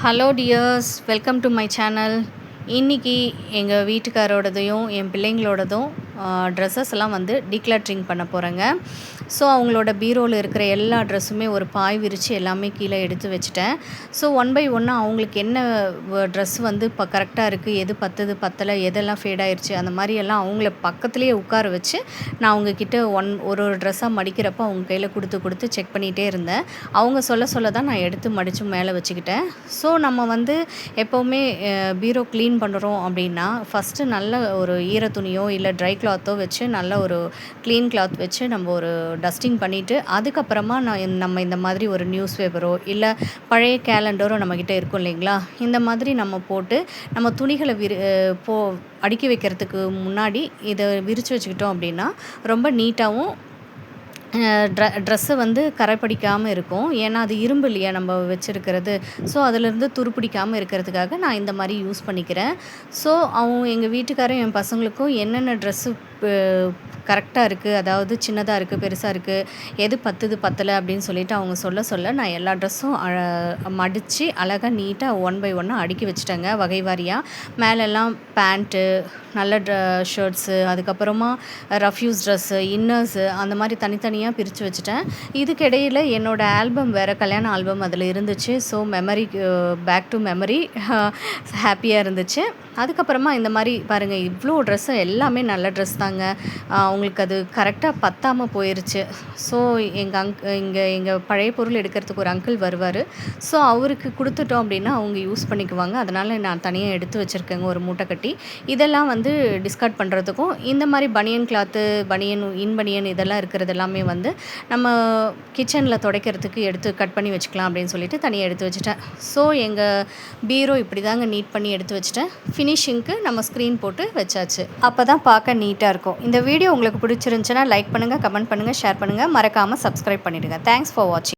Hello tears, welcome to my channel. இன்றைக்கி எங்கள் வீட்டுக்காரோடதையும் என் பிள்ளைங்களோடதும் dresses எல்லாம் வந்து டீக்ளட்டரிங் பண்ண போகிறேங்க. ஸோ அவங்களோட பீரோவில் இருக்கிற எல்லா ட்ரெஸ்ஸுமே ஒரு பாய் விரித்து எல்லாமே கீழே எடுத்து வச்சுட்டேன். ஸோ ஒன் பை ஒன்னாக அவங்களுக்கு என்ன ட்ரெஸ் வந்து இப்போ கரெக்டாக இருக்குது, எது பத்துது பத்தலை, எதெல்லாம் ஃபேட் ஆயிடுச்சு, அந்த மாதிரி எல்லாம் அவங்கள பக்கத்துலேயே உட்கார வச்சு நான் அவங்கக்கிட்ட ஒரு ட்ரெஸ்ஸாக மடிக்கிறப்போ அவங்க கையில் கொடுத்து செக் பண்ணிகிட்டே இருந்தேன். அவங்க சொல்ல தான் நான் எடுத்து மடித்து மேலே வச்சுக்கிட்டேன். ஸோ நம்ம வந்து எப்போவுமே பீரோ க்ளீன் பண்ணுறோம் அப்படின்னா ஃபஸ்ட்டு நல்ல ஒரு ஈர துணியோ இல்லை ட்ரை கிளாத்தோ வச்சு நல்ல ஒரு க்ளீன் கிளாத் வச்சு நம்ம ஒரு டஸ்டிங் பண்ணிவிட்டு அதுக்கப்புறமா நம்ம இந்த மாதிரி ஒரு நியூஸ் பேப்பரோ இல்லை பழைய கேலண்டரோ நம்மக்கிட்ட இருக்கும் இல்லைங்களா, இந்த மாதிரி நம்ம போட்டு நம்ம துணிகளை அடுக்கி வைக்கிறதுக்கு முன்னாடி இதை விரித்து வச்சுக்கிட்டோம் அப்படின்னா ரொம்ப நீட்டாகவும் ட்ரெஸ்ஸை வந்து கரைப்பிடிக்காமல் இருக்கும். ஏன்னா அது இரும்பு இல்லையா நம்ம வச்சுருக்கிறது. ஸோ அதிலேருந்து துருப்பிடிக்காமல் இருக்கிறதுக்காக நான் இந்த மாதிரி யூஸ் பண்ணிக்கிறேன். ஸோ எங்கள் வீட்டுக்காரரும் என் பசங்களுக்கும் என்னென்ன ட்ரெஸ்ஸு கரெக்டாக இருக்குது, அதாவது சின்னதாக இருக்குது, பெருசாக இருக்குது, எது பத்துது பத்தலை அப்படின்னு சொல்லிட்டு அவங்க சொல்ல நான் எல்லா ட்ரெஸ்ஸும் மடித்து அழகாக நீட்டாக ஒன் பை ஒன்னாக அடுக்கி வச்சுட்டேங்க வகை வாரியாக. மேலெல்லாம் பேண்ட்டு, நல்ல ஷர்ட்ஸு, அதுக்கப்புறமா ரஃப்யூஸ் ட்ரெஸ்ஸு, இன்னர்ஸு, அந்த மாதிரி தனித்தனியாக பிரித்து வச்சுட்டேன். இதுக்கிடையில் என்னோடய ஆல்பம் வேறு, கல்யாண ஆல்பம் அதில் இருந்துச்சு. So memory, back to memory, ஹாப்பியாக இருந்துச்சு. அதுக்கப்புறமா இந்த மாதிரி பாருங்கள், இவ்வளோ ட்ரெஸ்ஸு எல்லாமே நல்ல ட்ரெஸ் தாங்க. அவங்களுக்கு அது கரெக்டாக பத்தாமல் போயிடுச்சு. ஸோ எங்கள் பழைய பொருள் எடுக்கிறதுக்கு ஒரு அங்கிள் வருவார். ஸோ அவருக்கு கொடுத்துட்டோம் அப்படின்னா அவங்க யூஸ் பண்ணிக்குவாங்க. அதனால் நான் தனியாக எடுத்து வச்சுருக்கேங்க ஒரு மூட்டை கட்டி. இதெல்லாம் வந்து டிஸ்கார்ட் பண்ணுறதுக்கும் இந்த மாதிரி பனியன் கிளாத்து, பனியன் இதெல்லாம் இருக்கிறது எல்லாமே வந்து நம்ம கிச்சனில் துடைக்கிறதுக்கு எடுத்து கட் பண்ணி வச்சுக்கலாம் அப்படின்னு சொல்லிட்டு தனியாக எடுத்து வச்சுட்டேன். ஸோ எங்கள் பீரோ இப்படி தாங்க நீட் பண்ணி எடுத்து வச்சுட்டேன். ஃபினிஷிங்க்கு நம்ம ஸ்க்ரீன் போட்டு வச்சாச்சு. அப்போ தான் பார்க்க நீட்டாக இருக்கும். இந்த வீடியோ உங்களுக்கு பிடிச்சிருந்துச்சுன்னா லைக் பண்ணுங்கள், கமெண்ட் பண்ணுங்கள், ஷேர் பண்ணுங்கள், மறக்காமல் சப்ஸ்கிரைப் பண்ணிவிடுங்க. தேங்க்ஸ் ஃபார் வாட்சிங்.